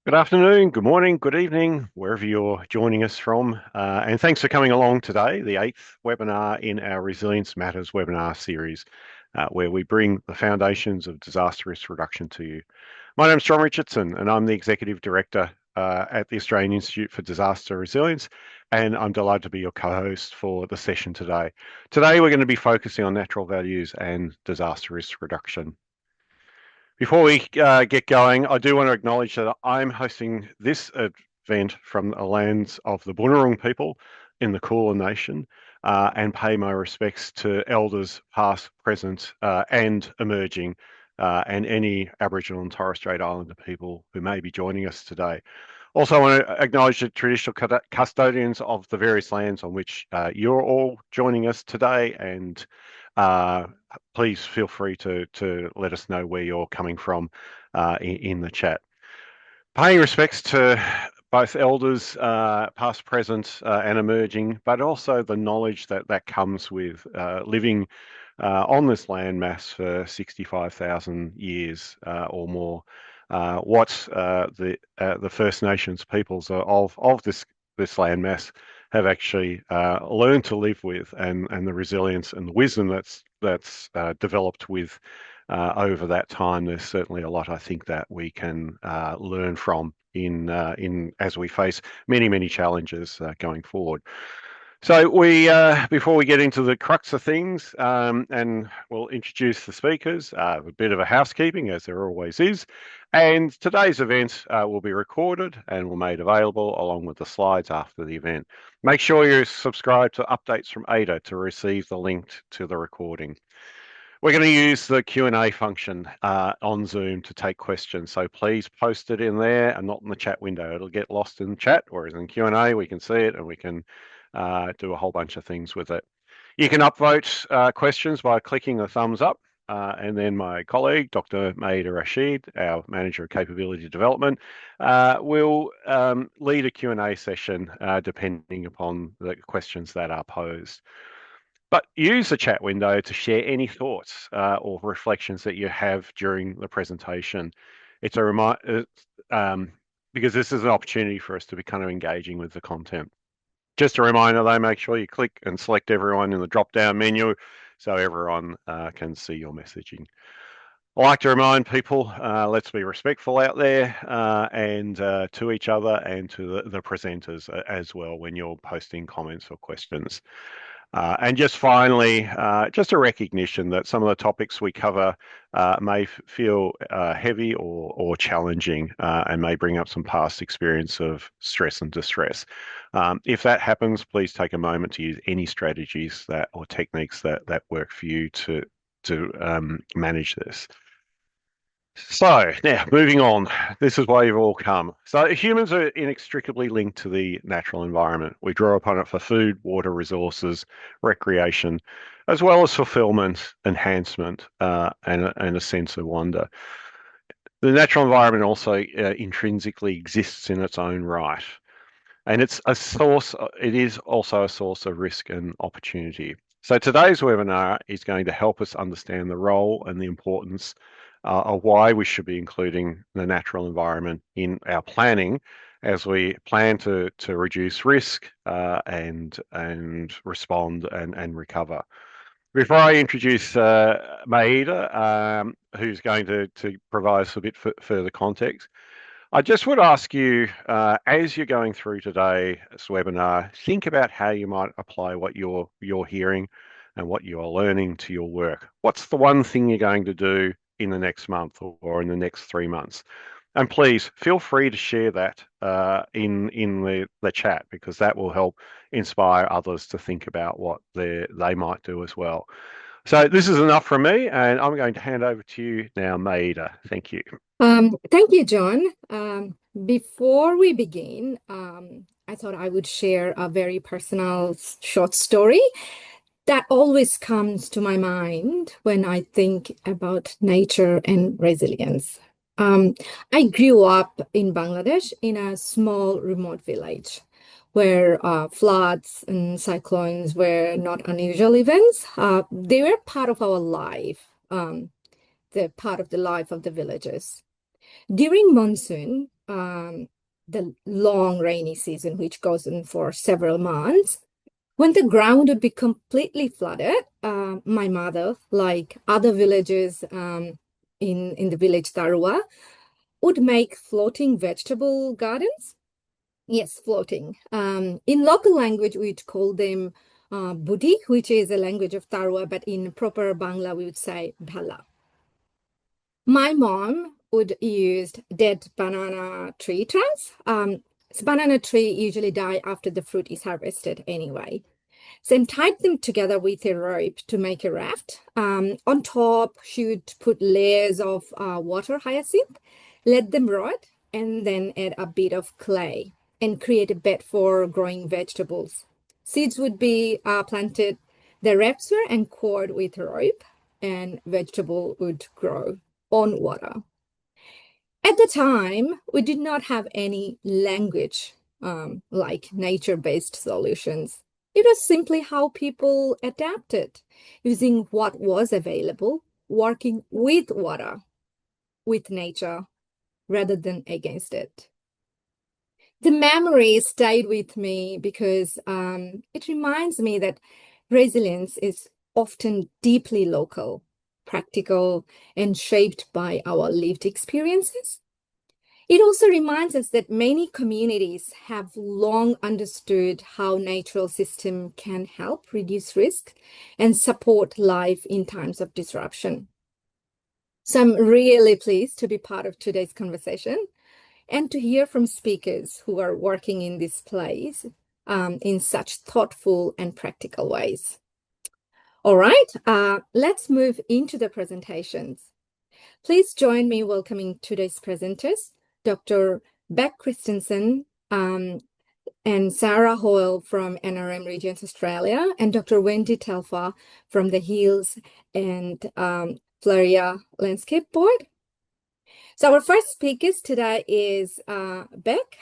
Good afternoon, good morning, good evening, wherever you're joining us from. And thanks for coming along today, the eighth webinar in our Resilience Matters webinar series, where we bring the foundations of disaster risk reduction to you. My name is John Richardson, and I'm the Executive Director at the Australian Institute for Disaster Resilience, and I'm delighted to be your co-host for the session today. Today, we're going to be focusing on natural values and disaster risk reduction. Before we get going, I do want to acknowledge that I'm hosting this event from the lands of the Bunurong people in the Kulin Nation and pay my respects to elders past, present and emerging and any Aboriginal and Torres Strait Islander people who may be joining us today. Also, I want to acknowledge the traditional custodians of the various lands on which you're all joining us today, and please feel free to let us know where you're coming from in the chat. Paying respects to both elders, past, present, and emerging, but also the knowledge that comes with living on this landmass for 65,000 years or more. What the First Nations peoples of this landmass have actually learned to live with, and the resilience and the wisdom that's developed with over that time. There's certainly a lot I think that we can learn from in as we face many challenges going forward. So before we get into the crux of things, and we'll introduce the speakers, a bit of a housekeeping as there always is. And today's event will be recorded and will be made available along with the slides after the event. Make sure you're subscribed to updates from ADA to receive the link to the recording. We're going to use the Q&A function on Zoom to take questions. So please post it in there and not in the chat window. It'll get lost in the chat, whereas in Q&A, we can see it and we can do a whole bunch of things with it. You can upvote questions by clicking the thumbs up. And then my colleague, Dr. Maida Rashid, our Manager of Capability Development, will lead a Q&A session depending upon the questions that are posed. But use the chat window to share any thoughts or reflections that you have during the presentation. It's a reminder, because this is an opportunity for us to be kind of engaging with the content. Just a reminder though, make sure you click and select everyone in the drop-down menu so everyone can see your messaging. I like to remind people, let's be respectful out there and to each other and to the presenters as well when you're posting comments or questions. And just finally, just a recognition that some of the topics we cover may feel heavy or challenging and may bring up some past experience of stress and distress. If that happens, please take a moment to use any strategies or techniques that work for you to manage this. So now moving on, this is why you've all come. So humans are inextricably linked to the natural environment. We draw upon it for food, water, resources, recreation, as well as fulfillment, enhancement, and a sense of wonder. The natural environment also intrinsically exists in its own right. And it's a source, it is also a source of risk and opportunity. So today's webinar is going to help us understand the role and the importance of why we should be including the natural environment in our planning as we plan to reduce risk and respond and recover. Before I introduce Maida, who's going to provide us a bit further context, I just would ask you, as you're going through today's webinar, think about how you might apply what you're hearing and what you are learning to your work. What's the one thing you're going to do in the next month or in the next 3 months? And please feel free to share that in the chat, because that will help inspire others to think about what they might do as well. So this is enough from me, and I'm going to hand over to you now, Maida. Thank you. Thank you, John. Before we begin, I thought I would share a very personal short story that always comes to my mind when I think about nature and resilience. I grew up in Bangladesh in a small remote village where floods and cyclones were not unusual events. They were part of our life, the part of the life of the villagers. During monsoon, the long rainy season, which goes on for several months, when the ground would be completely flooded, my mother, like other villagers in the village Tarua, would make floating vegetable gardens. Yes, floating. In local language, we'd call them Budi, which is a language of Tarua, but in proper Bangla, we would say Bhala. My mom would use dead banana tree trunks. Banana tree usually die after the fruit is harvested anyway. So and tied them together with a rope to make a raft. On top, she would put layers of water hyacinth, let them rot, and then add a bit of clay and create a bed for growing vegetables. Seeds would be planted, the wraps were anchored with rope, and vegetable would grow on water. At the time, we did not have any language like nature-based solutions. It was simply how people adapted, using what was available, working with water, with nature, rather than against it. The memory stayed with me because it reminds me that resilience is often deeply local, practical, and shaped by our lived experiences. It also reminds us that many communities have long understood how natural system can help reduce risk and support life in times of disruption. So I'm really pleased to be part of today's conversation and to hear from speakers who are working in this place in such thoughtful and practical ways. All right, let's move into the presentations. Please join me welcoming today's presenters, Dr. Bek Christensen and Sarah Hoyal from NRM Regions Australia, and Dr. Wendy Telfer from the Hills and Floria Landscape Board. So our first speakers today is Bek.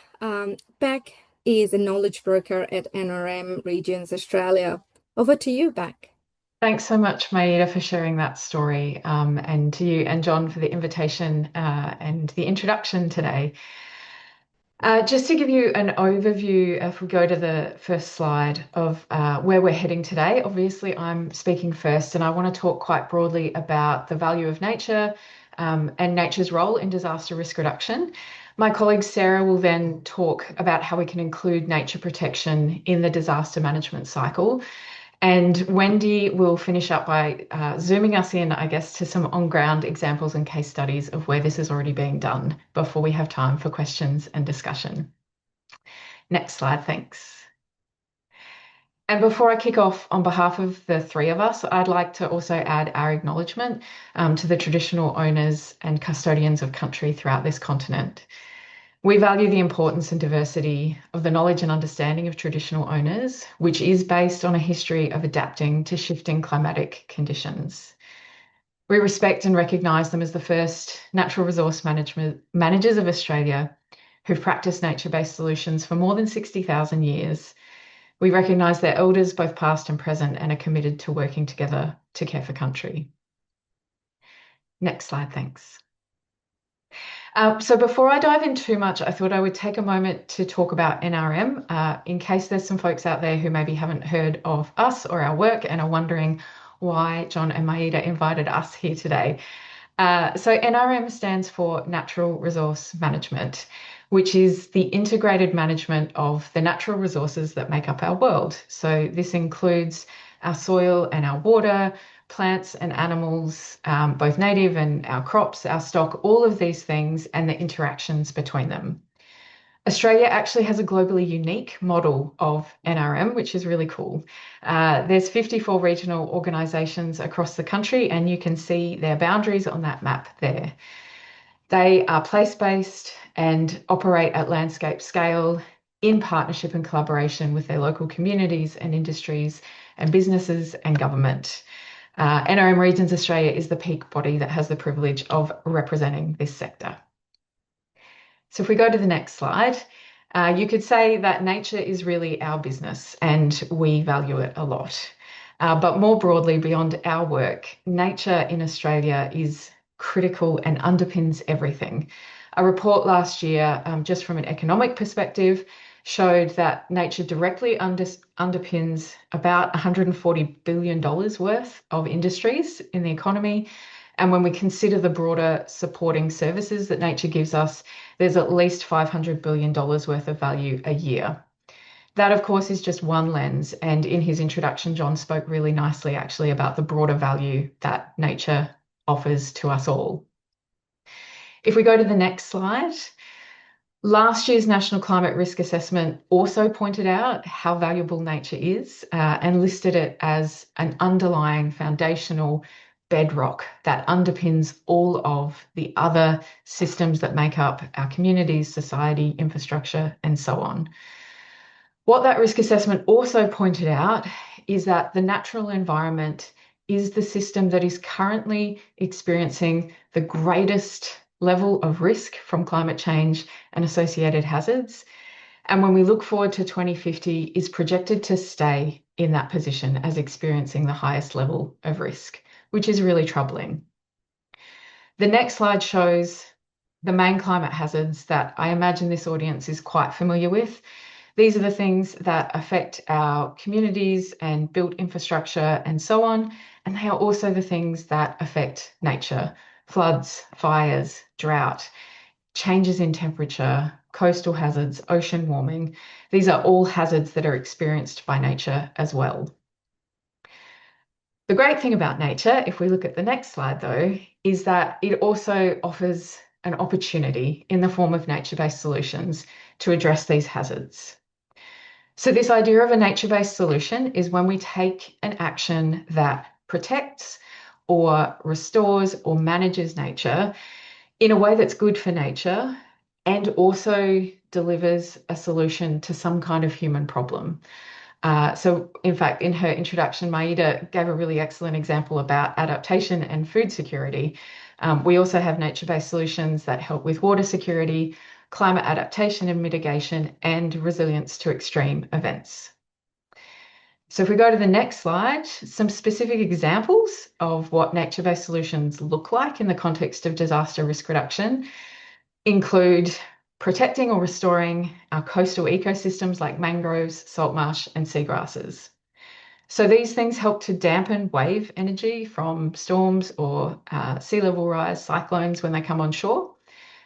Bek is a knowledge broker at NRM Regions Australia. Over to you, Bek. Thanks so much, Maida, for sharing that story, and to you and John for the invitation and the introduction today. Just to give you an overview, if we go to the first slide of where we're heading today, obviously I'm speaking first, and I want to talk quite broadly about the value of nature and nature's role in disaster risk reduction. My colleague Sarah will then talk about how we can include nature protection in the disaster management cycle. And Wendy will finish up by zooming us in, I guess, to some on-ground examples and case studies of where this is already being done before we have time for questions and discussion. Next slide, thanks. And before I kick off, on behalf of the three of us, I'd like to also add our acknowledgement to the traditional owners and custodians of country throughout this continent. We value the importance and diversity of the knowledge and understanding of traditional owners, which is based on a history of adapting to shifting climatic conditions. We respect and recognise them as the first natural resource managers of Australia who've practiced nature-based solutions for more than 60,000 years. We recognise their elders, both past and present, and are committed to working together to care for country. Next slide, thanks. So before I dive in too much, I thought I would take a moment to talk about NRM in case there's some folks out there who maybe haven't heard of us or our work and are wondering why John and Maida invited us here today. So NRM stands for Natural Resource Management, which is the integrated management of the natural resources that make up our world. So this includes our soil and our water, plants and animals, both native and our crops, our stock, all of these things and the interactions between them. Australia actually has a globally unique model of NRM, which is really cool. There's 54 regional organisations across the country, and you can see their boundaries on that map there. They are place-based and operate at landscape scale in partnership and collaboration with their local communities and industries and businesses and government. NRM Regions Australia is the peak body that has the privilege of representing this sector. So if we go to the next slide, you could say that nature is really our business and we value it a lot. But more broadly, beyond our work, nature in Australia is critical and underpins everything. A report last year, just from an economic perspective, showed that nature directly underpins about $140 billion worth of industries in the economy. And when we consider the broader supporting services that nature gives us, there's at least $500 billion worth of value a year. That, of course, is just one lens. And in his introduction, John spoke really nicely actually about the broader value that nature offers to us all. If we go to the next slide, last year's National Climate Risk Assessment also pointed out how valuable nature is and listed it as an underlying foundational bedrock that underpins all of the other systems that make up our communities, society, infrastructure, and so on. What that risk assessment also pointed out is that the natural environment is the system that is currently experiencing the greatest level of risk from climate change and associated hazards. And when we look forward to 2050, is projected to stay in that position as experiencing the highest level of risk, which is really troubling. The next slide shows the main climate hazards that I imagine this audience is quite familiar with. These are the things that affect our communities and built infrastructure and so on. And they are also the things that affect nature: floods, fires, drought, changes in temperature, coastal hazards, ocean warming. These are all hazards that are experienced by nature as well. The great thing about nature, if we look at the next slide though, is that it also offers an opportunity in the form of nature-based solutions to address these hazards. So this idea of a nature-based solution is when we take an action that protects or restores or manages nature in a way that's good for nature and also delivers a solution to some kind of human problem. So in fact, in her introduction, Maida gave a really excellent example about adaptation and food security. We also have nature-based solutions that help with water security, climate adaptation and mitigation, and resilience to extreme events. So if we go to the next slide, some specific examples of what nature-based solutions look like in the context of disaster risk reduction include protecting or restoring our coastal ecosystems like mangroves, salt marsh, and seagrasses. So these things help to dampen wave energy from storms or sea level rise, cyclones when they come on shore,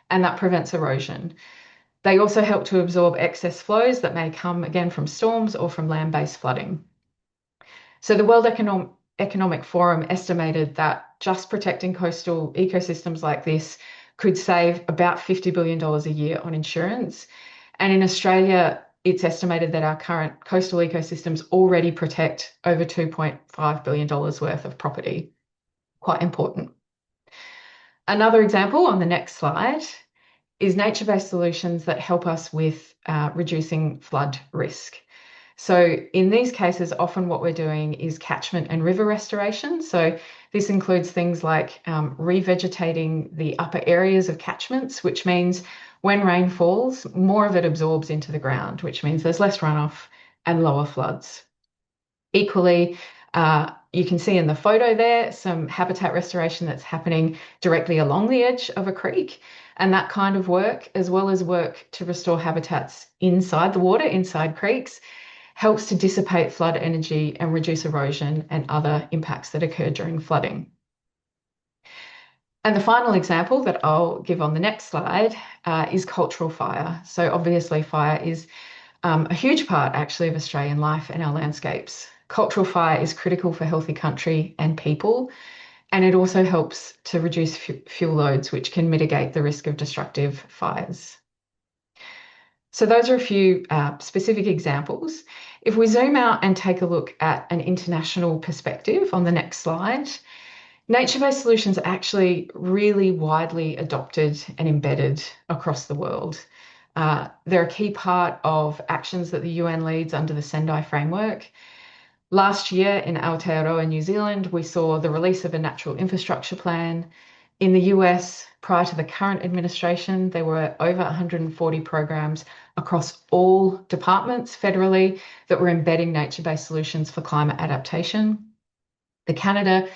and that prevents erosion. They also help to absorb excess flows that may come again from storms or from land-based flooding. So the World Economic Forum estimated that just protecting coastal ecosystems like this could save about $50 billion a year on insurance. And in Australia, it's estimated that our current coastal ecosystems already protect over $2.5 billion worth of property. Quite important. Another example on the next slide is nature-based solutions that help us with reducing flood risk. So in these cases, often what we're doing is catchment and river restoration. So this includes things like revegetating the upper areas of catchments, which means when rain falls, more of it absorbs into the ground, which means there's less runoff and lower floods. Equally, you can see in the photo there some habitat restoration that's happening directly along the edge of a creek. And that kind of work, as well as work to restore habitats inside the water, inside creeks, helps to dissipate flood energy and reduce erosion and other impacts that occur during flooding. And the final example that I'll give on the next slide is cultural fire. So obviously fire is a huge part actually of Australian life and our landscapes. Cultural fire is critical for healthy country and people, and it also helps to reduce fuel loads, which can mitigate the risk of destructive fires. So those are a few specific examples. If we zoom out and take a look at an international perspective on the next slide, nature-based solutions are actually really widely adopted and embedded across the world. They're a key part of actions that the UN leads under the Sendai framework. Last year in Aotearoa, New Zealand, we saw the release of a natural infrastructure plan. In the US, prior to the current administration, there were over 140 programs across all departments federally that were embedding nature-based solutions for climate adaptation. The Canada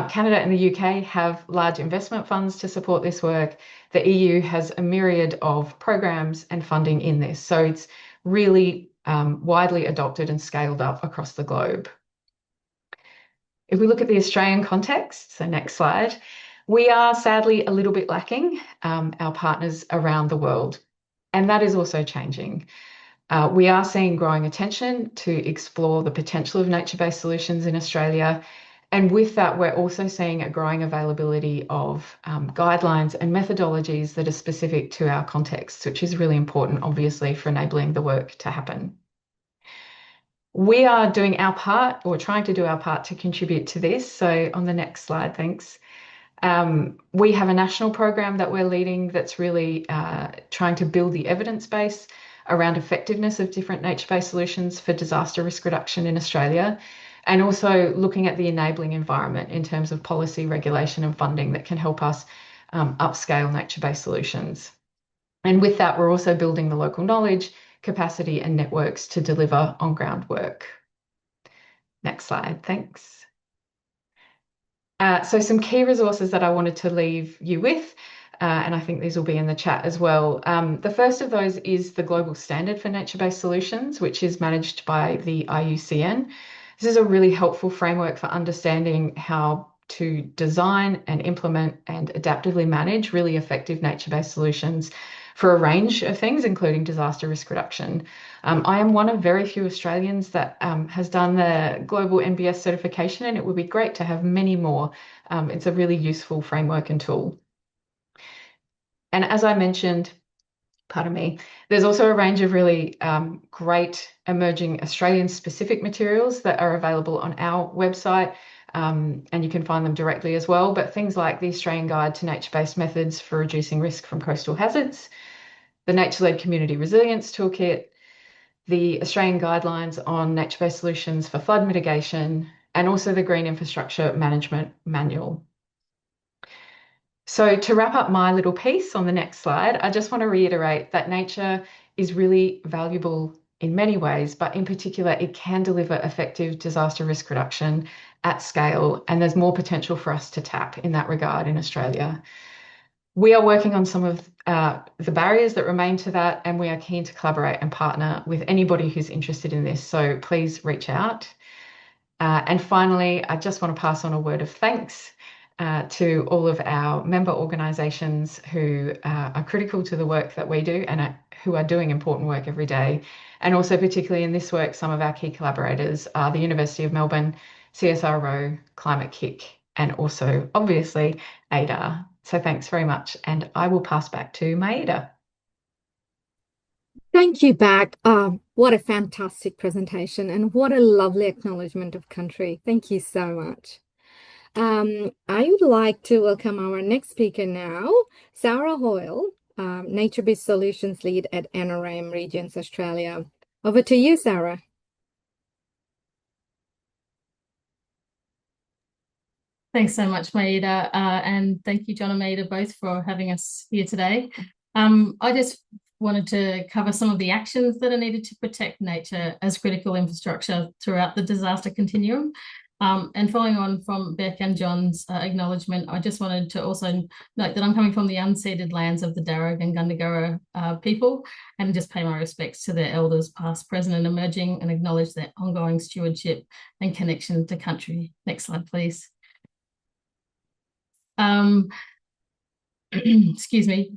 Canada and the UK have large investment funds to support this work. The EU has a myriad of programs and funding in this. So it's really widely adopted and scaled up across the globe. If we look at the Australian context, so next slide, we are sadly a little bit lacking our partners around the world, and that is also changing. We are seeing growing attention to explore the potential of nature-based solutions in Australia. And with that, we're also seeing a growing availability of guidelines and methodologies that are specific to our context, which is really important, obviously, for enabling the work to happen. We are doing our part, or trying to do our part, to contribute to this. So on the next slide, thanks. We have a national program that we're leading that's really trying to build the evidence base around effectiveness of different nature-based solutions for disaster risk reduction in Australia, and also looking at the enabling environment in terms of policy, regulation and funding that can help us upscale nature-based solutions. And with that, we're also building the local knowledge, capacity and networks to deliver on-ground work. Next slide, thanks. So some key resources that I wanted to leave you with, and I think these will be in the chat as well. The first of those is the Global Standard for Nature-Based Solutions, which is managed by the IUCN. This is a really helpful framework for understanding how to design and implement and adaptively manage really effective nature-based solutions for a range of things, including disaster risk reduction. I am one of very few Australians that has done the global NBS certification, and it would be great to have many more. It's a really useful framework and tool. And as I mentioned, pardon me, there's also a range of really great emerging Australian-specific materials that are available on our website, and you can find them directly as well. But things like the Australian Guide to Nature-Based Methods for Reducing Risk from Coastal Hazards, the Nature-Led Community Resilience Toolkit, the Australian Guidelines on Nature-Based Solutions for Flood Mitigation, and also the Green Infrastructure Management Manual. So to wrap up my little piece on the next slide, I just want to reiterate that nature is really valuable in many ways, but in particular, it can deliver effective disaster risk reduction at scale, and there's more potential for us to tap in that regard in Australia. We are working on some of the barriers that remain to that, and we are keen to collaborate and partner with anybody who's interested in this, so please reach out. And finally, I just want to pass on a word of thanks to all of our member organisations who are critical to the work that we do and who are doing important work every day. And also particularly in this work, some of our key collaborators are the University of Melbourne, CSIRO, Climate Kick, and also obviously ADA. So thanks very much, and I will pass back to Maida. Thank you, Bek. What a fantastic presentation, and what a lovely acknowledgement of country. Thank you so much. I would like to welcome our next speaker now, Sarah Hoyal, Nature-Based Solutions Lead at NRM Regions Australia. Over to you, Sarah. Thanks so much, Maida, and thank you, John and Maida, both for having us here today. I just wanted to cover some of the actions that are needed to protect nature as critical infrastructure throughout the disaster continuum. And following on from Bek and John's acknowledgement, I just wanted to also note that I'm coming from the unceded lands of the Darug and Gundagara people, and just pay my respects to their elders past, present and emerging, and acknowledge their ongoing stewardship and connection to country. Next slide, please. Excuse me.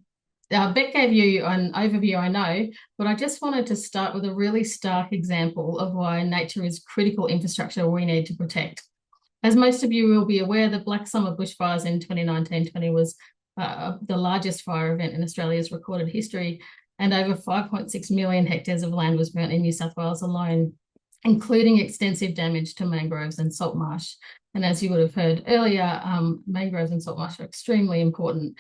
Bek gave you an overview, I know, but I just wanted to start with a really stark example of why nature is critical infrastructure we need to protect. As most of you will be aware, the Black Summer bushfires in 2019-20 was the largest fire event in Australia's recorded history, and over 5.6 million hectares of land was burnt in New South Wales alone, including extensive damage to mangroves and salt marsh. And as you would have heard earlier, mangroves and salt marsh are extremely important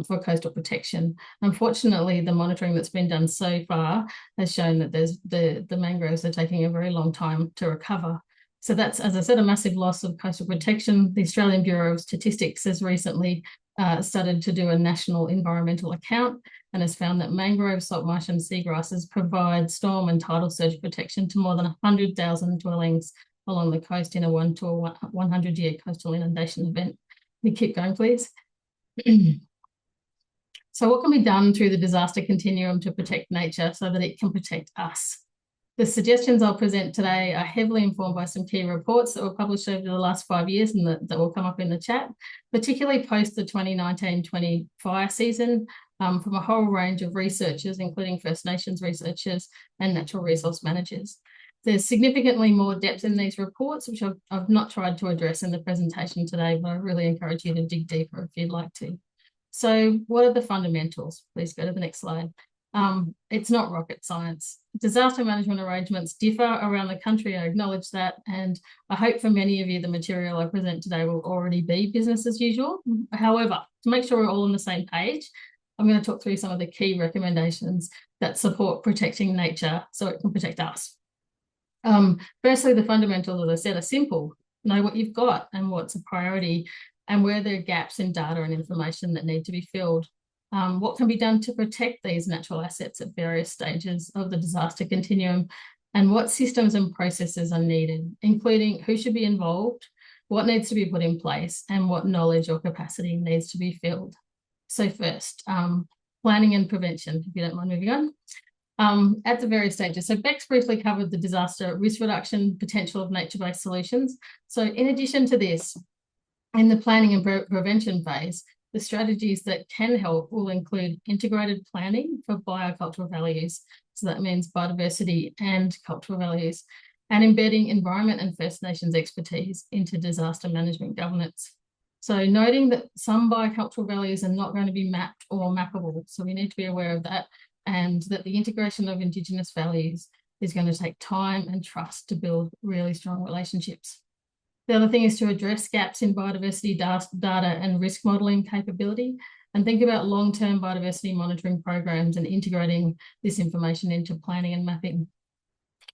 for coastal protection. Unfortunately, the monitoring that's been done so far has shown that the mangroves are taking a very long time to recover. So that's, as I said, a massive loss of coastal protection. The Australian Bureau of Statistics has recently started to do a national environmental account and has found that mangroves, salt marsh and seagrasses provide storm and tidal surge protection to more than 100,000 dwellings along the coast in a 1 to 100-year coastal inundation event. We keep going, please. So what can be done through the disaster continuum to protect nature so that it can protect us? The suggestions I'll present today are heavily informed by some key reports that were published over the last 5 years and that will come up in the chat, particularly post the 2019-20 fire season, from a whole range of researchers, including First Nations researchers and natural resource managers. There's significantly more depth in these reports, which I've not tried to address in the presentation today, but I really encourage you to dig deeper if you'd like to. So what are the fundamentals? Please go to the next slide. It's not rocket science. Disaster management arrangements differ around the country, I acknowledge that, and I hope for many of you the material I present today will already be business as usual. However, to make sure we're all on the same page, I'm going to talk through some of the key recommendations that support protecting nature so it can protect us. Firstly, the fundamentals, as I said, are simple. Know what you've got and what's a priority and where there are gaps in data and information that need to be filled. What can be done to protect these natural assets at various stages of the disaster continuum, and what systems and processes are needed, including who should be involved, what needs to be put in place, and what knowledge or capacity needs to be filled. So first, planning and prevention, if you don't mind moving on. At the various stages. So Bek's briefly covered the disaster risk reduction potential of nature-based solutions. So in addition to this, in the planning and prevention phase, the strategies that can help will include integrated planning for biocultural values. So that means biodiversity and cultural values, and embedding environment and First Nations expertise into disaster management governance. So noting that some biocultural values are not going to be mapped or mappable. So we need to be aware of that, and that the integration of Indigenous values is going to take time and trust to build really strong relationships. The other thing is to address gaps in biodiversity data and risk modelling capability, and think about long-term biodiversity monitoring programs and integrating this information into planning and mapping.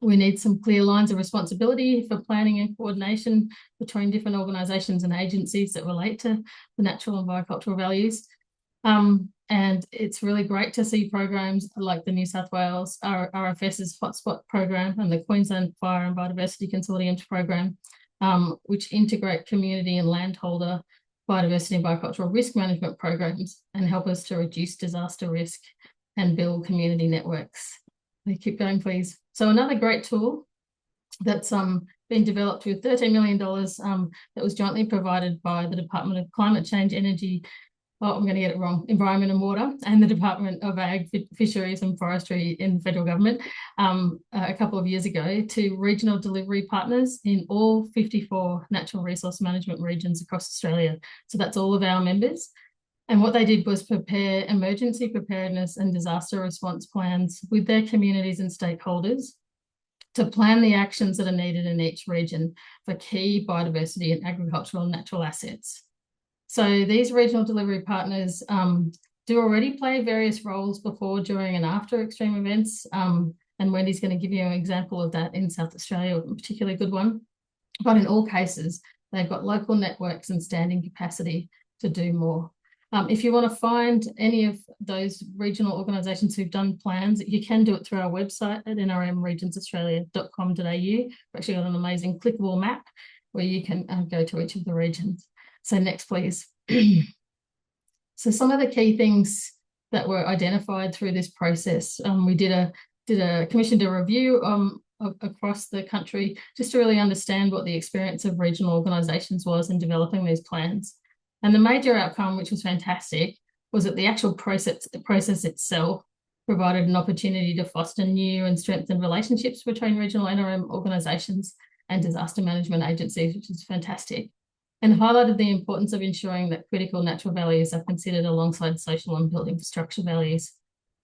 We need some clear lines of responsibility for planning and coordination between different organisations and agencies that relate to the natural and biocultural values. And it's really great to see programs like the New South Wales RFS's Hotspot program and the Queensland Fire and Biodiversity Consortium's program, which integrate community and landholder biodiversity and biocultural risk management programs and help us to reduce disaster risk and build community networks. Keep going, please. So another great tool that's been developed with $13 million that was jointly provided by the Department of Climate Change, Energy, I'm going to get it wrong, Environment and Water, and the Department of Ag, Fisheries and Forestry in the federal government a couple of years ago to regional delivery partners in all 54 natural resource management regions across Australia. So that's all of our members. And what they did was prepare emergency preparedness and disaster response plans with their communities and stakeholders to plan the actions that are needed in each region for key biodiversity and agricultural and natural assets. So these regional delivery partners do already play various roles before, during and after extreme events. And Wendy's going to give you an example of that in South Australia, a particularly good one. But in all cases, they've got local networks and standing capacity to do more. If you want to find any of those regional organisations who've done plans, you can do it through our website at nrmregionsaustralia.com.au. We've actually got an amazing clickable map where you can go to each of the regions. So next, please. So some of the key things that were identified through this process, we commissioned a review across the country just to really understand what the experience of regional organisations was in developing these plans. And the major outcome, which was fantastic, was that the actual process itself provided an opportunity to foster new and strengthen relationships between regional NRM organisations and disaster management agencies, which is fantastic, and highlighted the importance of ensuring that critical natural values are considered alongside social and built infrastructure values.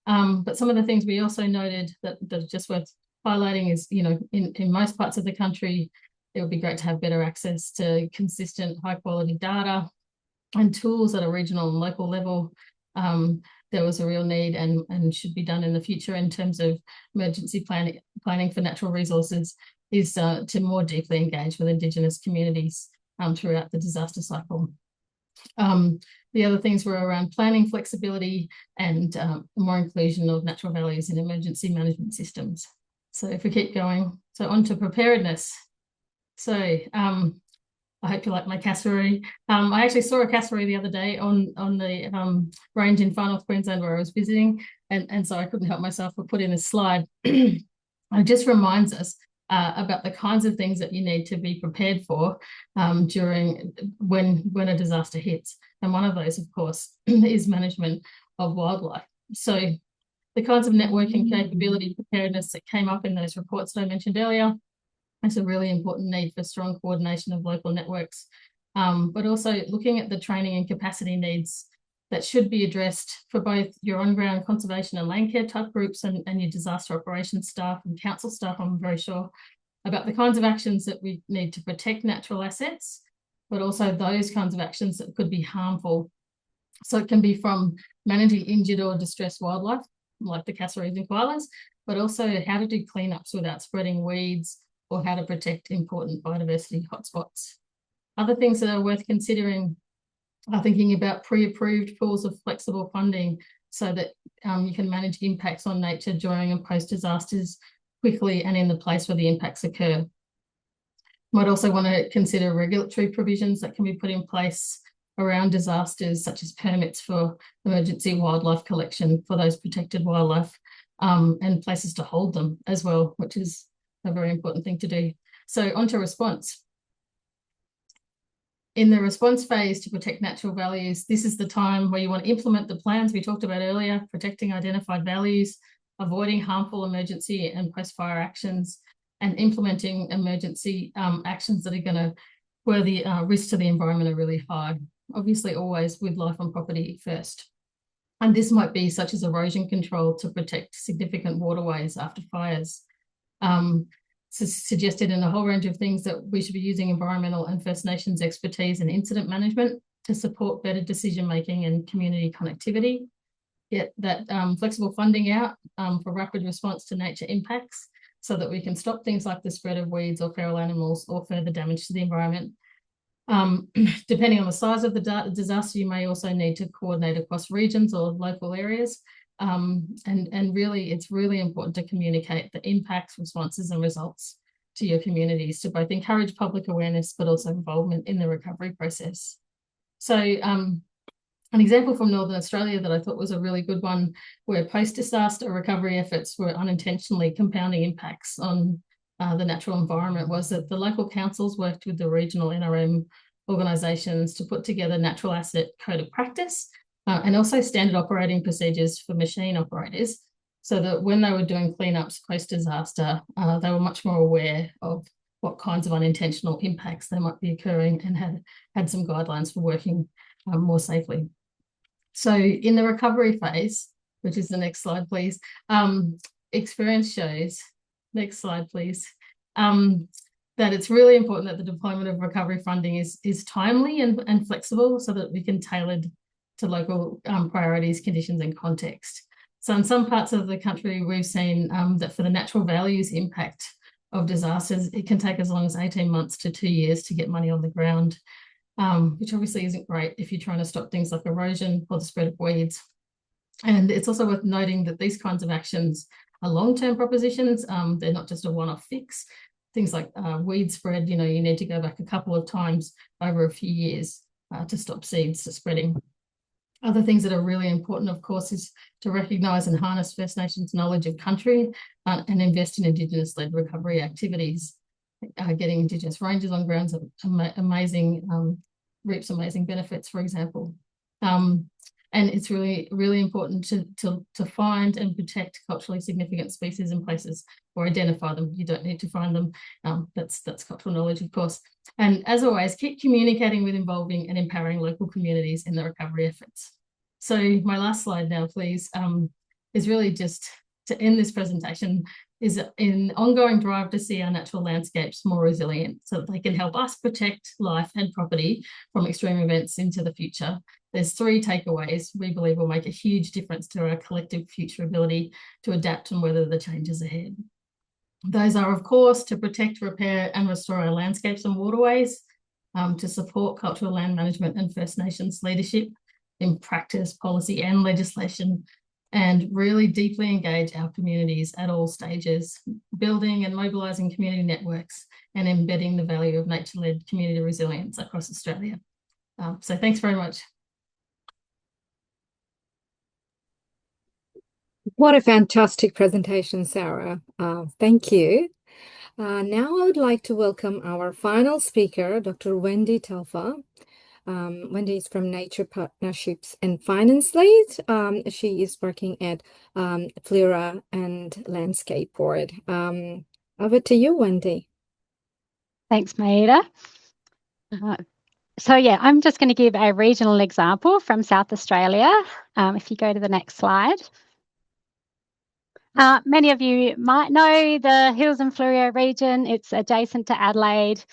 But some of the things we also noted that are just worth highlighting is, in most parts of the country, it would be great to have better access to consistent, high-quality data and tools at a regional and local level. There was a real need and should be done in the future in terms of emergency planning for natural resources is to more deeply engage with Indigenous communities throughout the disaster cycle. The other things were around planning flexibility and more inclusion of natural values in emergency management systems. So if we keep going, so on to preparedness. So I hope you like my cassowary. I actually saw a cassowary the other day on the range in Far North Queensland where I was visiting, and so I couldn't help myself but put in a slide. It just reminds us about the kinds of things that you need to be prepared for during when a disaster hits. And one of those, of course, is management of wildlife. So the kinds of networking capability preparedness that came up in those reports that I mentioned earlier, it's a really important need for strong coordination of local networks, but also looking at the training and capacity needs that should be addressed for both your on-ground conservation and land care type groups and your disaster operations staff and council staff, I'm very sure, about the kinds of actions that we need to protect natural assets, but also those kinds of actions that could be harmful. So it can be from managing injured or distressed wildlife, like the cassowaries and koalas, but also how to do cleanups without spreading weeds, or how to protect important biodiversity hotspots. Other things that are worth considering are thinking about pre-approved pools of flexible funding so that you can manage impacts on nature during and post disasters quickly and in the place where the impacts occur. Might also want to consider regulatory provisions that can be put in place around disasters, such as permits for emergency wildlife collection for those protected wildlife, and places to hold them as well, which is a very important thing to do. So on to response. In the response phase to protect natural values, this is the time where you want to implement the plans we talked about earlier, protecting identified values, avoiding harmful emergency and post-fire actions, and implementing emergency actions that are going to, where the risks to the environment are really high. Obviously, always with life on property first. And this might be such as erosion control to protect significant waterways after fires. Suggested in a whole range of things that we should be using environmental and First Nations expertise in incident management to support better decision making and community connectivity. Get that flexible funding out for rapid response to nature impacts so that we can stop things like the spread of weeds or feral animals or further damage to the environment. Depending on the size of the disaster, you may also need to coordinate across regions or local areas. And really, it's really important to communicate the impacts, responses, and results to your communities to both encourage public awareness, but also involvement in the recovery process. So an example from Northern Australia that I thought was a really good one, where post-disaster recovery efforts were unintentionally compounding impacts on the natural environment, was that the local councils worked with the regional NRM organisations to put together natural asset code of practice and also standard operating procedures for machine operators, so that when they were doing cleanups post-disaster, they were much more aware of what kinds of unintentional impacts they might be occurring and had some guidelines for working more safely. So in the recovery phase, which is the next slide, please, experience shows, next slide, please, that it's really important that the deployment of recovery funding is timely and flexible so that we can tailor to local priorities, conditions, and context. So in some parts of the country, we've seen that for the natural values impact of disasters, it can take as long as 18 months to 2 years to get money on the ground, which obviously isn't great if you're trying to stop things like erosion or the spread of weeds. And it's also worth noting that these kinds of actions are long-term propositions. They're not just a one-off fix. Things like weed spread, you need to go back a couple of times over a few years to stop seeds spreading. Other things that are really important, of course, is to recognise and harness First Nations knowledge of country and invest in Indigenous-led recovery activities. Getting Indigenous rangers on grounds are amazing, reaps amazing benefits, for example. And it's really, really important to find and protect culturally significant species and places, or identify them. You don't need to find them. That's cultural knowledge, of course. And as always, keep communicating with, involving and empowering local communities in the recovery efforts. So my last slide now, please, is really just to end this presentation, is an ongoing drive to see our natural landscapes more resilient so that they can help us protect life and property from extreme events into the future. There's 3 takeaways we believe will make a huge difference to our collective future ability to adapt and weather the changes ahead. Those are, of course, to protect, repair and restore our landscapes and waterways, to support cultural land management and First Nations leadership in practice, policy and legislation, and really deeply engage our communities at all stages, building and mobilising community networks and embedding the value of nature-led community resilience across Australia. So thanks very much. What a fantastic presentation, Sarah. Thank you. Now I would like to welcome our final speaker, Dr. Wendy Telfer. Wendy is from Nature Partnerships and Finance Lead. She is working at Flora and Landscape Board. Over to you, Wendy. Thanks, Maida. So yeah, I'm just going to give a regional example from South Australia. If you go to the next slide. Many of you might know the Hills and Fleurieu region. It's adjacent to Adelaide.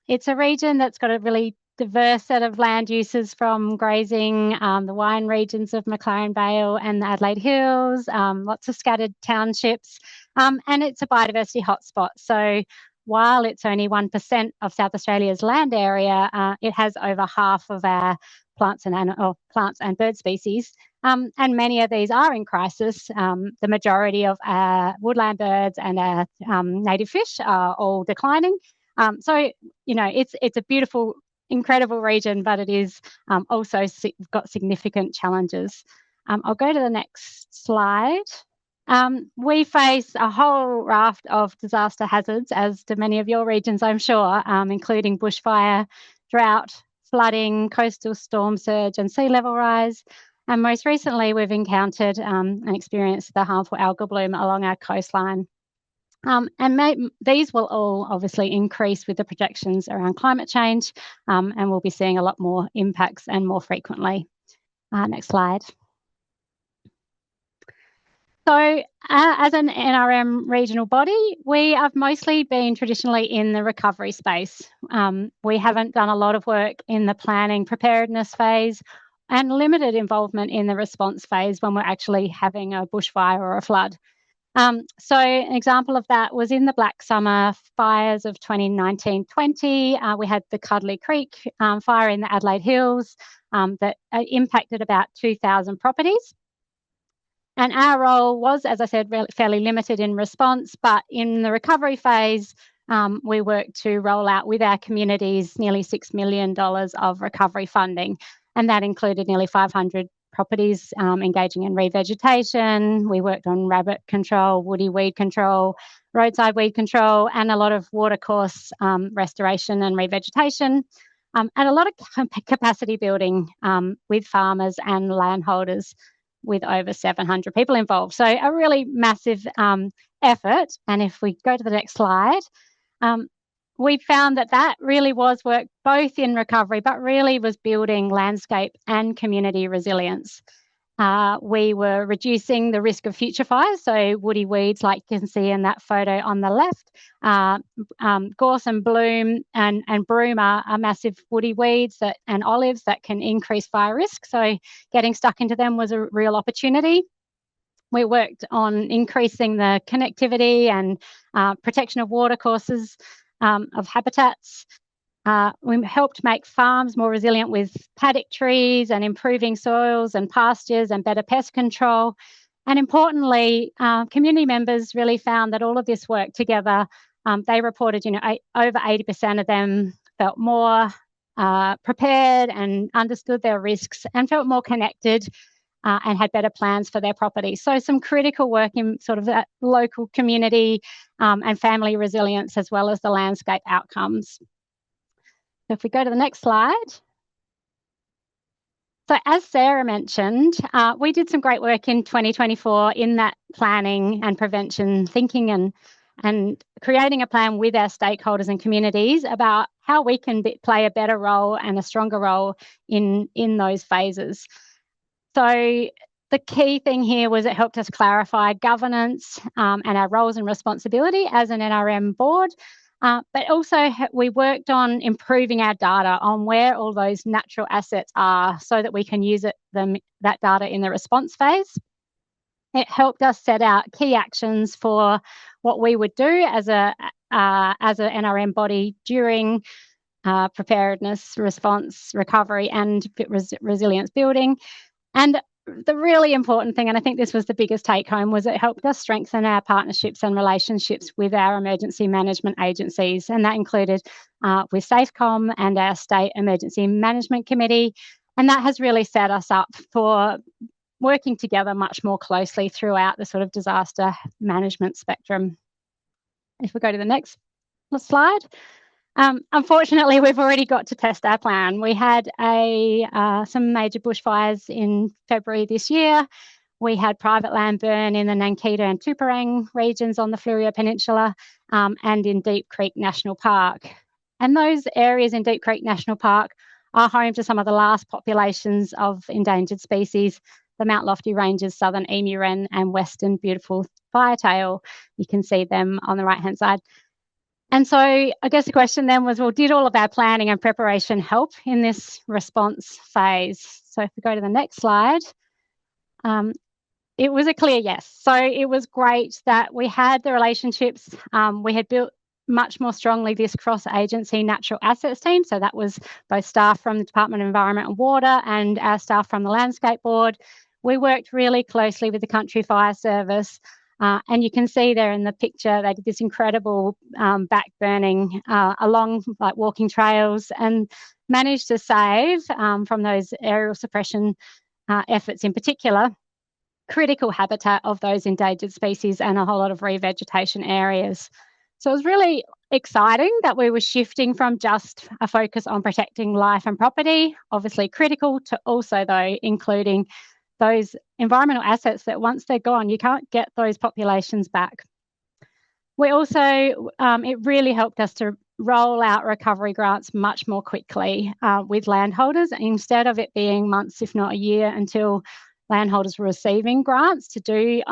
It's a region that's got a really diverse set of land uses, from grazing, the wine regions of McLaren Vale and the Adelaide Hills, lots of scattered townships, and it's a biodiversity hotspot. So while it's only 1% of South Australia's land area, it has over half of our plants and bird species. And many of these are in crisis. The majority of our woodland birds and our native fish are all declining. So, you know, it's a beautiful, incredible region, but it is also got significant challenges. I'll go to the next slide. We face a whole raft of disaster hazards, as do many of your regions, I'm sure, including bushfire, drought, flooding, coastal storm surge and sea level rise. And most recently, we've encountered and experienced the harmful algal bloom along our coastline. These will all obviously increase with the projections around climate change, and we'll be seeing a lot more impacts and more frequently. Next slide. So as an NRM regional body, we have mostly been traditionally in the recovery space. We haven't done a lot of work in the planning preparedness phase and limited involvement in the response phase when we're actually having a bushfire or a flood. So an example of that was in the Black Summer fires of 2019-20. We had the Cuddly Creek fire in the Adelaide Hills that impacted about 2,000 properties. And our role was, as I said, fairly limited in response, but in the recovery phase, we worked to roll out with our communities nearly $6 million of recovery funding. And that included nearly 500 properties engaging in revegetation. We worked on rabbit control, woody weed control, roadside weed control, and a lot of watercourse restoration and revegetation, and a lot of capacity building with farmers and landholders, with over 700 people involved. So a really massive effort. And if we go to the next slide, we found that really was work both in recovery, but really was building landscape and community resilience. We were reducing the risk of future fires, so woody weeds, like you can see in that photo on the left. Gorse and bloom and broom are massive woody weeds and olives that can increase fire risk, so getting stuck into them was a real opportunity. We worked on increasing the connectivity and protection of watercourses, of habitats. We helped make farms more resilient with paddock trees and improving soils and pastures and better pest control. And importantly, community members really found that all of this work together, they reported, over 80% of them felt more prepared and understood their risks and felt more connected and had better plans for their property. So some critical work in sort of that local community and family resilience, as well as the landscape outcomes. So if we go to the next slide. So as Sarah mentioned, we did some great work in 2024 in that planning and prevention thinking and creating a plan with our stakeholders and communities about how we can play a better role and a stronger role in those phases. So the key thing here was it helped us clarify governance and our roles and responsibility as an NRM board. But also we worked on improving our data on where all those natural assets are so that we can use that data in the response phase. It helped us set out key actions for what we would do as an NRM body during preparedness, response, recovery, and resilience building. And the really important thing, and I think this was the biggest take home, was it helped us strengthen our partnerships and relationships with our emergency management agencies. And that included with SAFECOM and our State Emergency Management Committee. And that has really set us up for working together much more closely throughout the sort of disaster management spectrum. If we go to the next slide. Unfortunately, we've already got to test our plan. We had some major bushfires in February this year. We had private land burn in the Nankita and Tuparang regions on the Fleurieu Peninsula and in Deep Creek National Park. And those areas in Deep Creek National Park are home to some of the last populations of endangered species, the Mount Lofty Ranges, southern emu wren and western beautiful firetail. You can see them on the right-hand side. And so I guess the question then was, well, did all of our planning and preparation help in this response phase? So if we go to the next slide, it was a clear yes. So it was great that we had the relationships. We had built much more strongly this cross-agency natural assets team. So that was both staff from the Department of Environment and Water and our staff from the Landscape Board. We worked really closely with the Country Fire Service. And you can see there in the picture, they did this incredible back burning along like walking trails and managed to save from those aerial suppression efforts in particular, critical habitat of those endangered species and a whole lot of revegetation areas. So it was really exciting that we were shifting from just a focus on protecting life and property, obviously critical, to also though including those environmental assets that once they're gone, you can't get those populations back. We also, it really helped us to roll out recovery grants much more quickly with landholders. Instead of it being months, if not a year, until landholders were receiving grants to do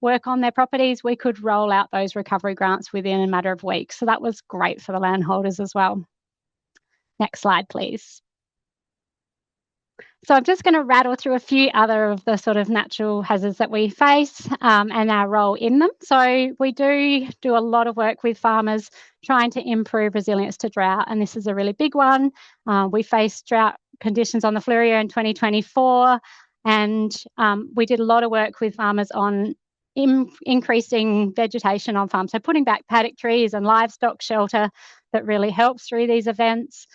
work on their properties, we could roll out those recovery grants within a matter of weeks. So that was great for the landholders as well. Next slide, please. So I'm just going to rattle through a few other of the sort of natural hazards that we face and our role in them. So we do a lot of work with farmers trying to improve resilience to drought, and this is a really big one. We faced drought conditions on the Fleurieu in 2024, and we did a lot of work with farmers on increasing vegetation on farms, so putting back paddock trees and livestock shelter that really helps through these events.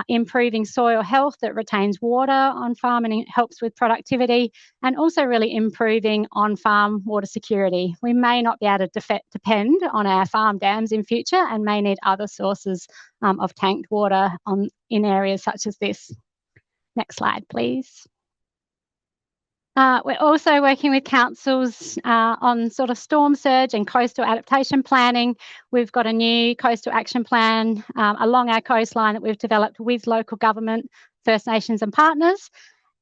Improving soil health that retains water on farm and helps with productivity, and also really improving on-farm water security. We may not be able to depend on our farm dams in future and may need other sources of tanked water in areas such as this. Next slide, please. We're also working with councils on sort of storm surge and coastal adaptation planning. We've got a new coastal action plan along our coastline that we've developed with local government, First Nations and partners.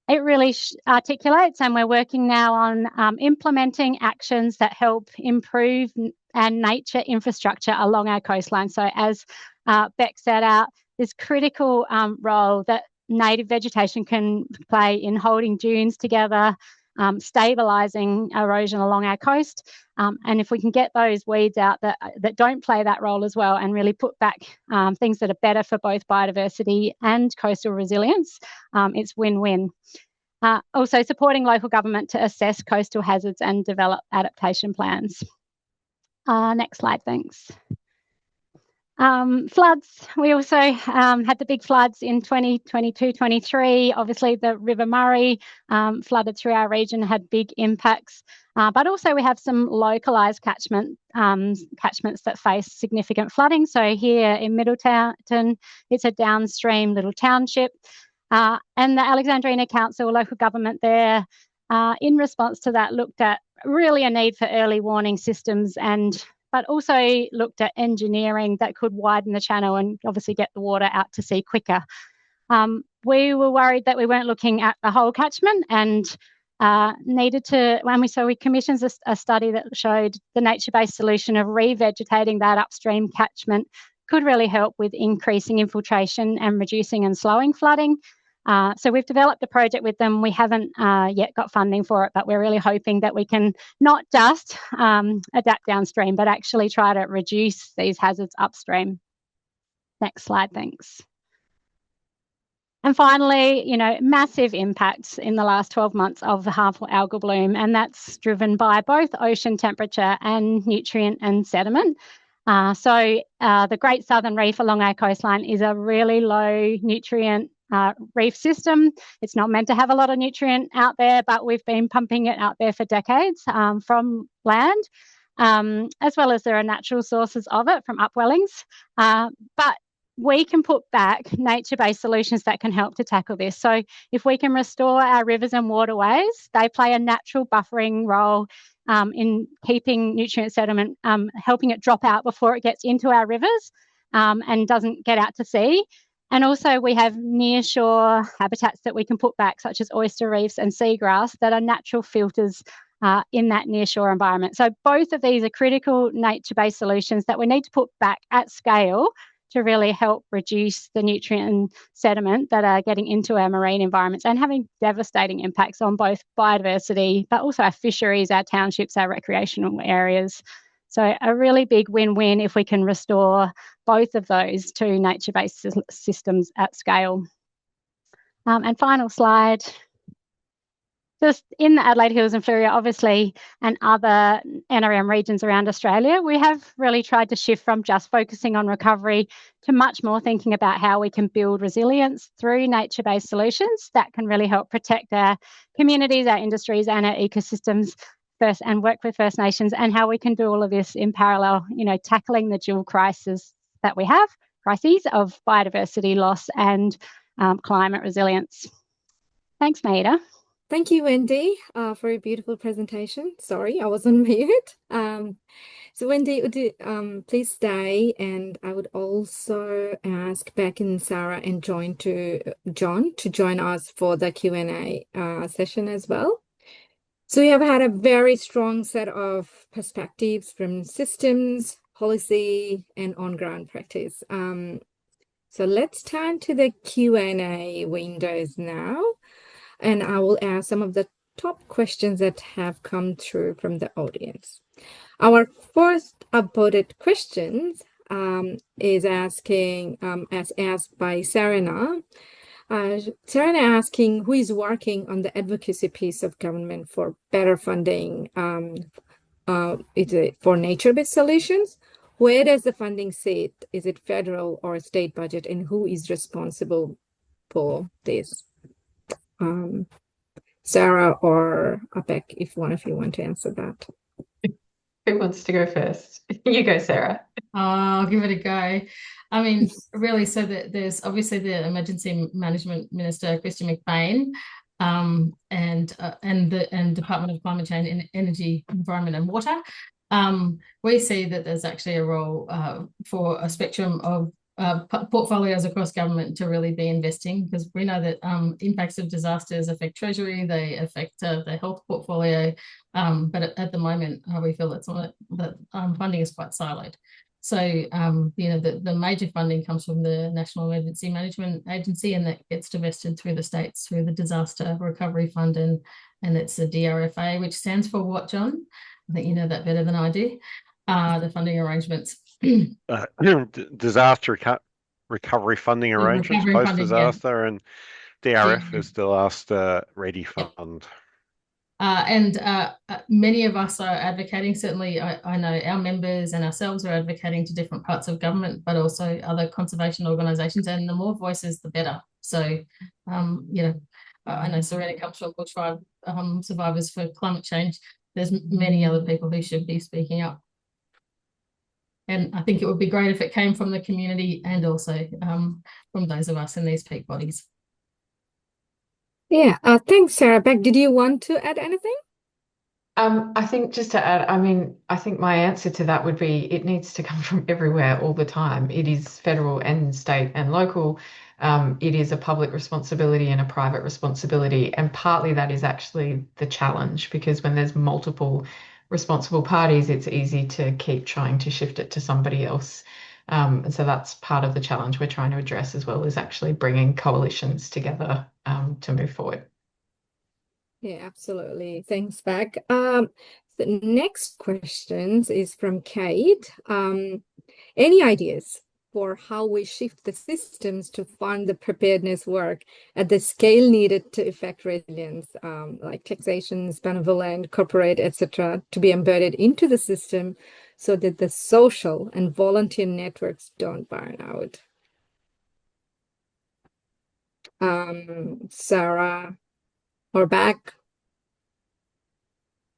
It really articulates, and we're working now on implementing actions that help improve and nature infrastructure along our coastline. So as Beck set out, this critical role that native vegetation can play in holding dunes together, stabilising erosion along our coast. And if we can get those weeds out that don't play that role as well and really put back things that are better for both biodiversity and coastal resilience, it's win-win. Also supporting local government to assess coastal hazards and develop adaptation plans. Next slide, thanks. Floods, we also had the big floods in 2022-23. Obviously, the River Murray flooded through our region, had big impacts. But also we have some localised catchments that face significant flooding. So here in Middletown, it's a downstream little township. And the Alexandrina Council, local government there, in response to that, looked at really a need for early warning systems but also looked at engineering that could widen the channel and obviously get the water out to sea quicker. We were worried that we weren't looking at the whole catchment and so we commissioned a study that showed the nature-based solution of revegetating that upstream catchment could really help with increasing infiltration and reducing and slowing flooding. So we've developed a project with them. We haven't yet got funding for it, but we're really hoping that we can not just adapt downstream, but actually try to reduce these hazards upstream. Next slide, thanks. And finally, massive impacts in the last 12 months of the harmful algal bloom, and that's driven by both ocean temperature and nutrient and sediment. The Great Southern Reef along our coastline is a really low nutrient reef system. It's not meant to have a lot of nutrient out there, but we've been pumping it out there for decades from land, as well as there are natural sources of it from upwellings. But we can put back nature-based solutions that can help to tackle this. So if we can restore our rivers and waterways, they play a natural buffering role in keeping nutrient sediment, helping it drop out before it gets into our rivers and doesn't get out to sea. And also we have nearshore habitats that we can put back, such as oyster reefs and seagrass, that are natural filters in that nearshore environment. So both of these are critical nature-based solutions that we need to put back at scale to really help reduce the nutrient and sediment that are getting into our marine environments and having devastating impacts on both biodiversity, but also our fisheries, our townships, our recreational areas. So a really big win-win if we can restore both of those to nature-based systems at scale. And final slide. Just in the Adelaide Hills and Fleurieu, obviously, and other NRM regions around Australia, we have really tried to shift from just focusing on recovery to much more thinking about how we can build resilience through nature-based solutions that can really help protect our communities, our industries, and our ecosystems first, and work with First Nations, and how we can do all of this in parallel, tackling the dual crises that we have, crises of biodiversity loss and climate resilience. Thanks, Maida. Thank you, Wendy, for a beautiful presentation. Sorry, I was on mute. So Wendy, would you, please stay, and I would also ask Beck and Sarah and John to join us for the Q&A session as well. So we have had a very strong set of perspectives from systems, policy, and on-ground practice. So let's turn to the Q&A windows now, and I will ask some of the top questions that have come through from the audience. Our first upvoted question is asking, as asked by Serena. Serena asking, who is working on the advocacy piece of government for better funding is it for nature-based solutions? Where does the funding sit? Is it federal or state budget? And who is responsible for this? Sarah or Beck, if one of you want to answer that. Who wants to go first? You go, Sarah. I'll give it a go. I mean, really, so that there's obviously the Emergency Management Minister, Christian McBain, and Department of Climate Change and Energy, Environment and Water. We see that there's actually a role for a spectrum of portfolios across government to really be investing, because we know that impacts of disasters affect Treasury, they affect the health portfolio, but at the moment we feel that funding is quite siloed. So the major funding comes from the National Emergency Management Agency, and that gets divested through the states through the Disaster Recovery Fund, and it's the DRFA, which stands for what, John? I think you know that better than I do. The funding arrangements. Disaster recovery funding arrangements, post-disaster, and DRF is the last ready fund. And many of us are advocating, certainly I know our members and ourselves are advocating to different parts of government, but also other conservation organisations, and the more voices, the better. So, I know Serena comes from Bushfire Survivors for Climate Change. There's many other people who should be speaking up. And I think it would be great if it came from the community and also from those of us in these peak bodies. Yeah, thanks, Sarah. Beck, did you want to add anything? I think just to add, I think my answer to that would be it needs to come from everywhere all the time. It is federal and state and local. It is a public responsibility and a private responsibility. And partly that is actually the challenge, because when there's multiple responsible parties, it's easy to keep trying to shift it to somebody else. And so that's part of the challenge we're trying to address, as well as actually bringing coalitions together to move forward. Yeah, absolutely. Thanks, Beck. The next question is from Kate. Any ideas for how we shift the systems to fund the preparedness work at the scale needed to effect resilience, like taxation, benevolent, corporate, etc., to be embedded into the system so that the social and volunteer networks don't burn out. Sarah or Bek?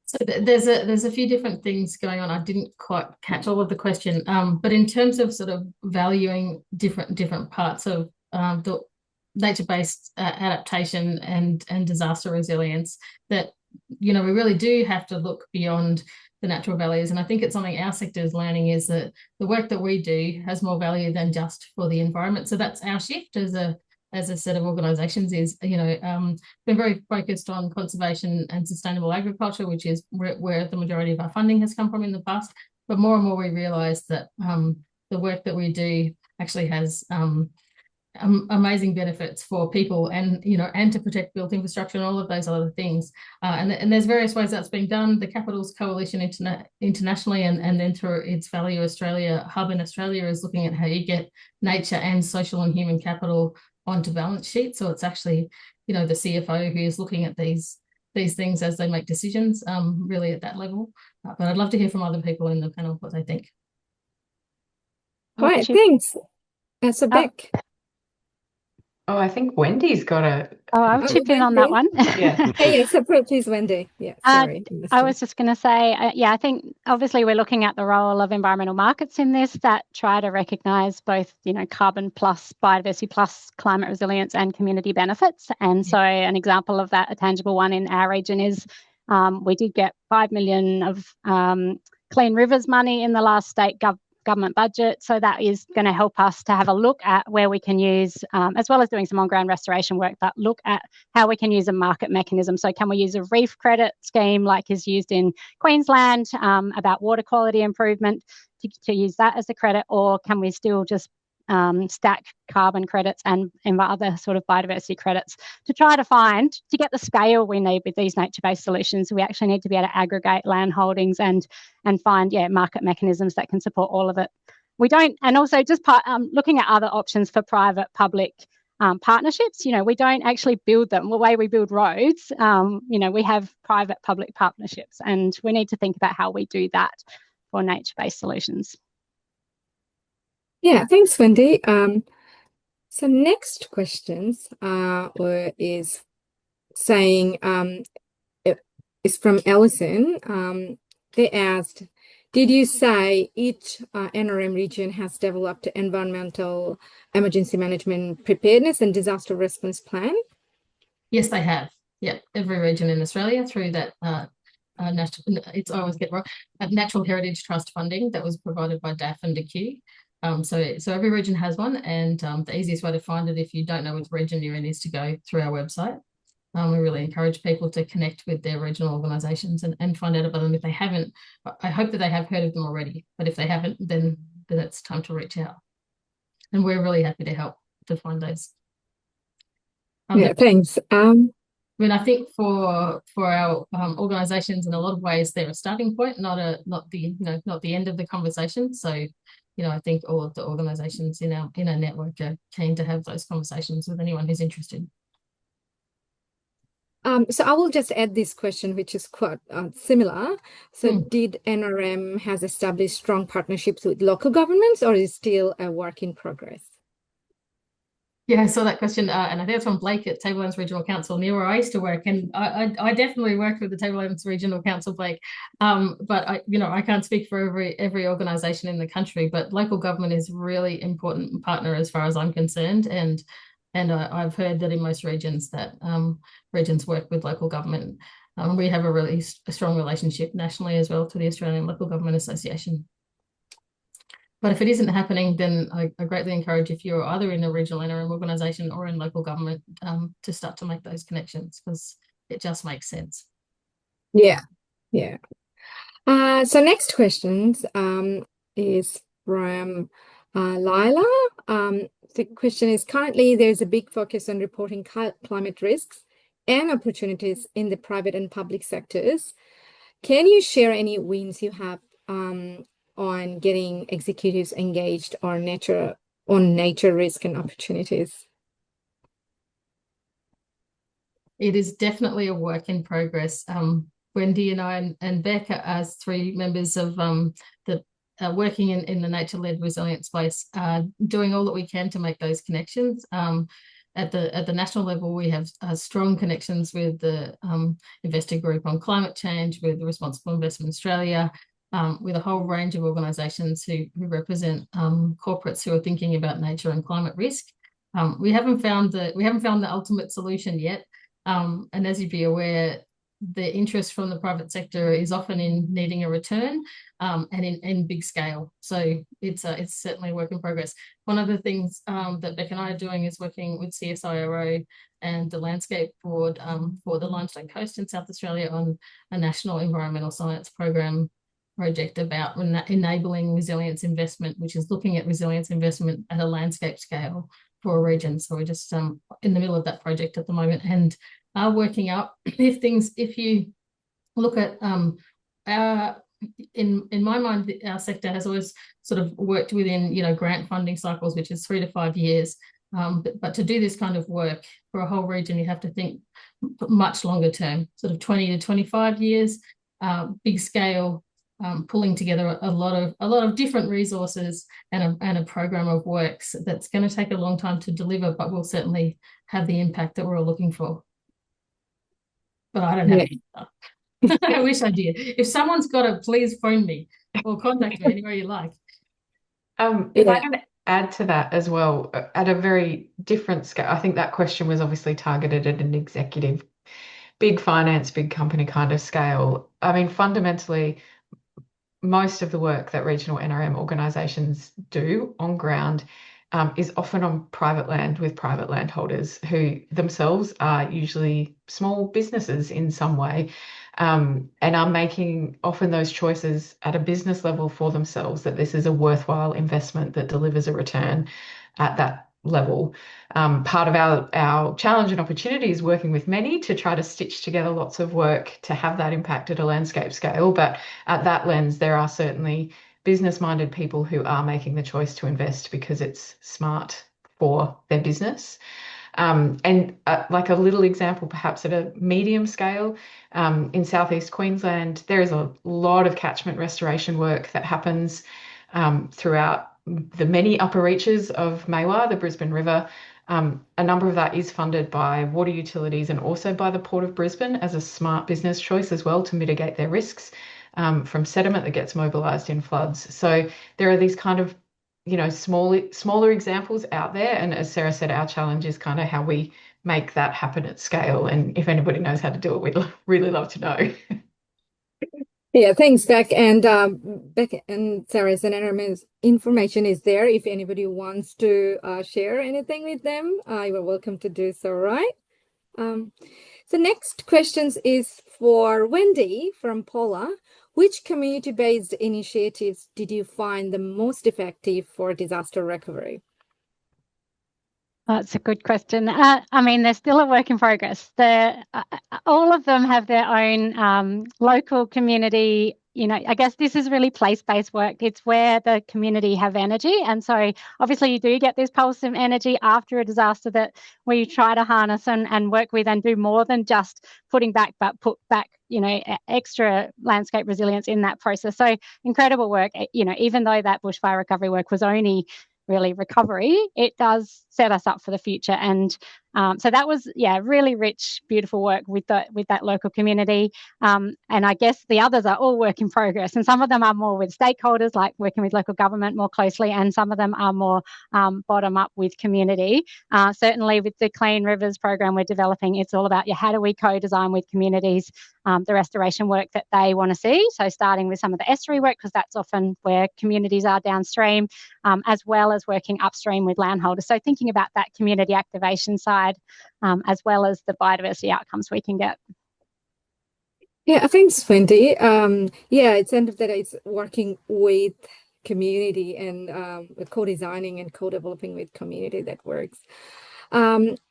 So there's a few different things going on. I didn't quite catch all of the question, but in terms of sort of valuing different parts of the nature-based adaptation and disaster resilience, that we really do have to look beyond the natural values. And I think it's something our sector is learning, is that the work that we do has more value than just for the environment. So that's our shift as a set of organisations, is been very focused on conservation and sustainable agriculture, which is where the majority of our funding has come from in the past. But more and more we realise that the work that we do actually has amazing benefits for people, and and to protect built infrastructure and all of those other things. And there's various ways that's being done. The Capitals Coalition internationally, and then through its Value Australia hub in Australia, is looking at how you get nature and social and human capital onto balance sheet. So it's actually, the CFO who is looking at these things as they make decisions, really at that level. But I'd love to hear from other people in the panel what they think. Right, thanks. So Bek. I think Wendy's got a... I'll chip in on that one. Yeah. Hey, so please, Wendy. Yeah, sorry. I was just going to say, I think obviously we're looking at the role of environmental markets in this, that try to recognise both, carbon plus biodiversity plus climate resilience and community benefits. And so an example of that, a tangible one in our region, is we did get 5 million of Clean Rivers money in the last state government budget. So that is going to help us to have a look at where we can use, as well as doing some on-ground restoration work, but look at how we can use a market mechanism. So can we use a reef credit scheme like is used in Queensland about water quality improvement to use that as a credit, or can we still just stack carbon credits and other sort of biodiversity credits to try to get the scale we need with these nature-based solutions? We actually need to be able to aggregate land holdings and find market mechanisms that can support all of it. We don't, and also just looking at other options for private-public partnerships. We don't actually build them the way we build roads. We have private-public partnerships, and we need to think about how we do that for nature-based solutions. Yeah, thanks, Wendy. So next questions is saying, it's from Ellison. They asked, did you say each NRM region has developed an environmental emergency management preparedness and disaster response plan? Yes, they have. Yeah, every region in Australia through that I always get wrong, Natural Heritage Trust funding that was provided by DAF and DQ. So every region has one, and the easiest way to find it, if you don't know which region you're in, is to go through our website. We really encourage people to connect with their regional organisations and find out about them. If they haven't, I hope that they have heard of them already, but if they haven't, then it's time to reach out. And we're really happy to help to find those. Thanks. I think for our organisations, in a lot of ways, they're a starting point, not the end of the conversation. So, I think all of the organisations in our network are keen to have those conversations with anyone who's interested. So I will just add this question, which is quite similar. So did NRM has established strong partnerships with local governments, or is it still a work in progress? Yeah, I saw that question, and I think it's from Blake at Tablelands Regional Council, near where I used to work, and I definitely worked with the Tablelands Regional Council, Blake. But I can't speak for every organisation in the country, but local government is a really important partner as far as I'm concerned, and I've heard that in most regions that regions work with local government. We have a really strong relationship nationally as well to the Australian Local Government Association. But if it isn't happening, then I greatly encourage, if you're either in a regional NRM organisation or in local government, to start to make those connections, because it just makes sense. Yeah. So next questions is from Lila. The question is, currently there's a big focus on reporting climate risks and opportunities in the private and public sectors. Can you share any wins you have on getting executives engaged or nature on nature risk and opportunities? It is definitely a work in progress. Wendy and I and Bec, as three members of the working in the nature-led resilient space, doing all that we can to make those connections. At the national level, we have strong connections with the investor group on climate change, with the Responsible Investment Australia, with a whole range of organisations who represent corporates who are thinking about nature and climate risk. We haven't found the ultimate solution yet. And as you'd be aware, the interest from the private sector is often in needing a return, and in big scale. So it's certainly a work in progress. One of the things that Bec and I are doing is working with CSIRO and the Landscape Board for the Limestone Coast in South Australia on a national environmental science project about enabling resilience investment, which is looking at resilience investment at a landscape scale for a region. So we're just in the middle of that project at the moment, and are working up if you look at in my mind, our sector has always sort of worked within grant funding cycles, which is 3 to 5 years. But to do this kind of work for a whole region, you have to think much longer term, sort of 20 to 25 years, big scale, pulling together a lot of different resources and a program of works that's going to take a long time to deliver, but will certainly have the impact that we're all looking for. But I don't have it. I wish I did. If someone's got it, please phone me or contact me anywhere you like. If I can add to that as well, at a very different scale, I think that question was obviously targeted at an executive, big finance, big company kind of scale. I mean, fundamentally, most of the work that regional NRM organisations do on ground is often on private land with private landholders who themselves are usually small businesses in some way, and are making often those choices at a business level for themselves, that this is a worthwhile investment that delivers a return at that level. Part of our challenge and opportunity is working with many to try to stitch together lots of work to have that impact at a landscape scale. But at that lens, there are certainly business-minded people who are making the choice to invest because it's smart for their business. And like a little example, perhaps at a medium scale, in southeast Queensland, there is a lot of catchment restoration work that happens throughout the many upper reaches of Maiwar, the Brisbane River. A number of that is funded by water utilities and also by the Port of Brisbane as a smart business choice as well to mitigate their risks from sediment that gets mobilised in floods. So there are these kind of smaller examples out there, and as Sarah said, our challenge is kind of how we make that happen at scale. And if anybody knows how to do it, we'd really love to know. Yeah, thanks, Bec. And Bec and Sarah's and NRM's information is there. If anybody wants to share anything with them, you are welcome to do so, right? So next questions is for Wendy from Paula. Which community-based initiatives did you find the most effective for disaster recovery? That's a good question. I mean, they're still a work in progress. All of them have their own local community. I guess this is really place-based work. It's where the community have energy. And so obviously you do get this pulse of energy after a disaster that we try to harness and work with and do more than just putting back, but put back, extra landscape resilience in that process. So incredible work, even though that bushfire recovery work was only really recovery, it does set us up for the future. And so that was, really rich, beautiful work with that local community. And I guess the others are all work in progress. And some of them are more with stakeholders, like working with local government more closely, and some of them are more bottom up with community. Certainly with the Clean Rivers program we're developing, it's all about how do we co-design with communities the restoration work that they want to see. So starting with some of the estuary work, because that's often where communities are downstream, as well as working upstream with landholders. So thinking about that community activation side, as well as the biodiversity outcomes we can get. Yeah, thanks, Wendy. It's end of the day, it's working with community and co-designing and co-developing with community that works.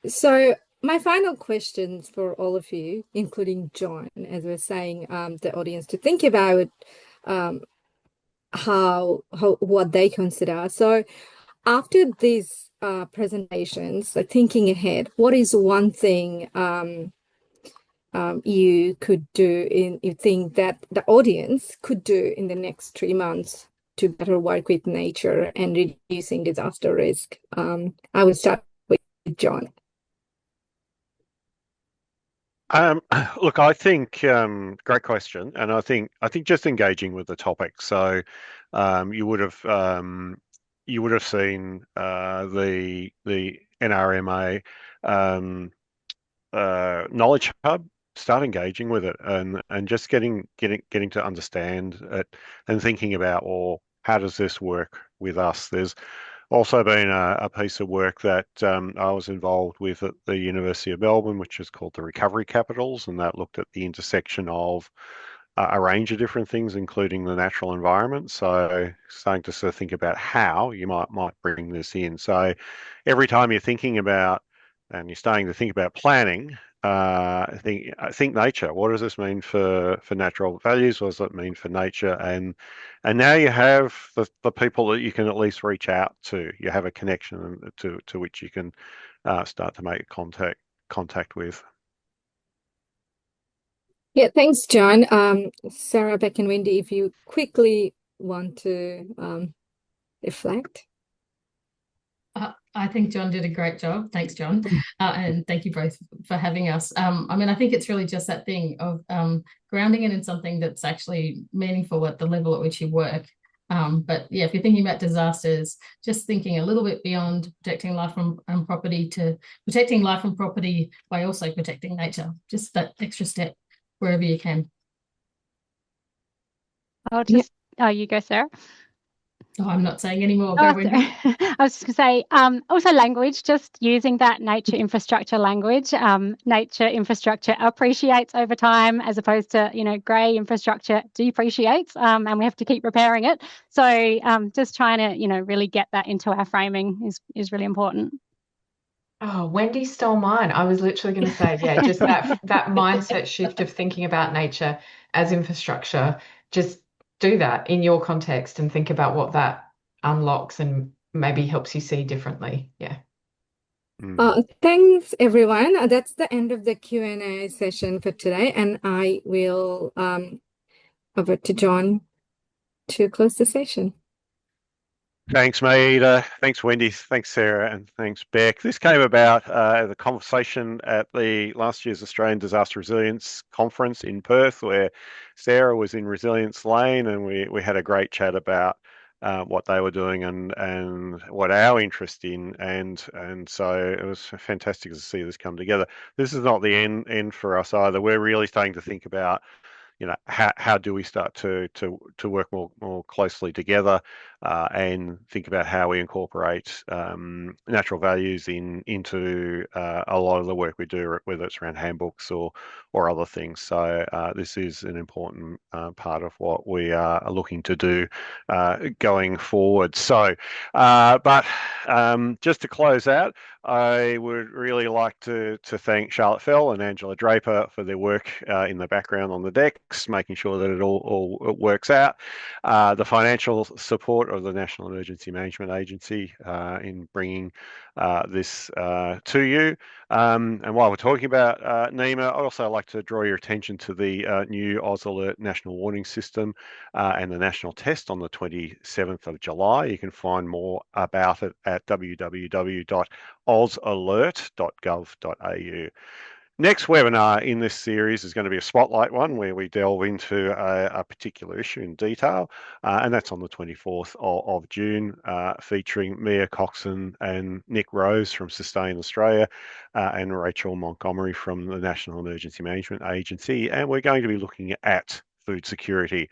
So my final questions for all of you, including John, as we're saying, the audience to think about how what they consider. So after these presentations, thinking ahead, what is one thing you could do you think that the audience could do in the next 3 months to better work with nature and reducing disaster risk? I will start with John. Look, I think great question, and I think just engaging with the topic. So you would have seen the NRMA knowledge hub start engaging with it and just getting to understand it and thinking about, well, how does this work with us? There's also been a piece of work that I was involved with at the University of Melbourne, which is called the Recovery Capitals, and that looked at the intersection of a range of different things, including the natural environment. So starting to sort of think about how you might bring this in. So every time you're thinking about and you're starting to think about planning, think nature. What does this mean for natural values? What does it mean for nature? And now you have the people that you can at least reach out to. You have a connection to which you can start to make contact with. Yeah, thanks, John. Sarah, Beck, and Wendy, if you quickly want to reflect. I think John did a great job. Thanks, John. And thank you both for having us. I mean, I think it's really just that thing of grounding it in something that's actually meaningful at the level at which you work. But yeah, if you're thinking about disasters, just thinking a little bit beyond protecting life and property to protecting life and property by also protecting nature, just that extra step wherever you can. I'll just, you go, Sarah. Oh, I'm not saying any more. I was just going to say, also language, just using that nature infrastructure language. Nature infrastructure appreciates over time, as opposed to, grey infrastructure depreciates, and we have to keep repairing it. So just trying to, really get that into our framing is really important. Oh, Wendy stole mine. I was literally going to say, yeah, just that mindset shift of thinking about nature as infrastructure. Just do that in your context and think about what that unlocks and maybe helps you see differently. Yeah. Thanks, everyone. That's the end of the Q&A session for today, and I will over to John to close the session. Thanks, Maida. Thanks, Wendy. Thanks, Sarah. And thanks, Beck. This came about the conversation at the last year's Australian Disaster Resilience Conference in Perth, where Sarah was in Resilience Lane, and we had a great chat about what they were doing and what our interest in. And so it was fantastic to see this come together. This is not the end for us either. We're really starting to think about how do we start to work more closely together and think about how we incorporate natural values into a lot of the work we do, whether it's around handbooks or other things. So this is an important part of what we are looking to do going forward. So, but just to close out, I would really like to thank Charlotte Fell and Angela Draper for their work in the background on the decks, making sure that it all works out. The financial support of the National Emergency Management Agency in bringing this to you. And while we're talking about NEMA, I'd also like to draw your attention to the new Oz Alert National Warning System and the national test on the 27th of July. You can find more about it at www.ozalert.gov.au. Next webinar in this series is going to be a spotlight one where we delve into a particular issue in detail, and that's on the 24th of June, featuring Mia Coxon and Nick Rose from Sustain Australia and Rachel Montgomery from the National Emergency Management Agency, and we're going to be looking at food security.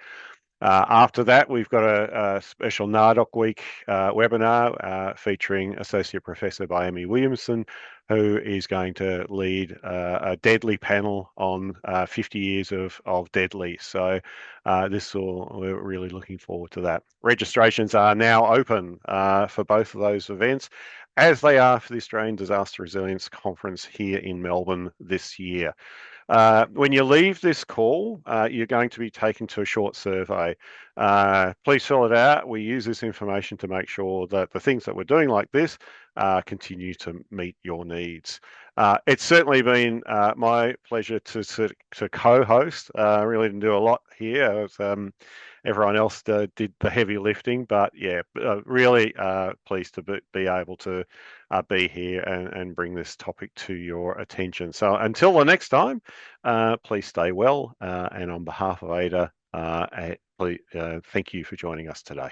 After that, we've got a special NARDOC Week webinar featuring Associate Professor Bayomi Williamson, who is going to lead a deadly panel on 50 years of deadly. So we're really looking forward to that. Registrations are now open for both of those events, as they are for the Australian Disaster Resilience Conference here in Melbourne this year. When you leave this call, you're going to be taken to a short survey. Please fill it out. We use this information to make sure that the things that we're doing like this continue to meet your needs. It's certainly been my pleasure to co-host. I really didn't do a lot here. Everyone else did the heavy lifting, but yeah, really pleased to be able to be here and bring this topic to your attention. So until the next time, please stay well. And on behalf of ADA, please, thank you for joining us today.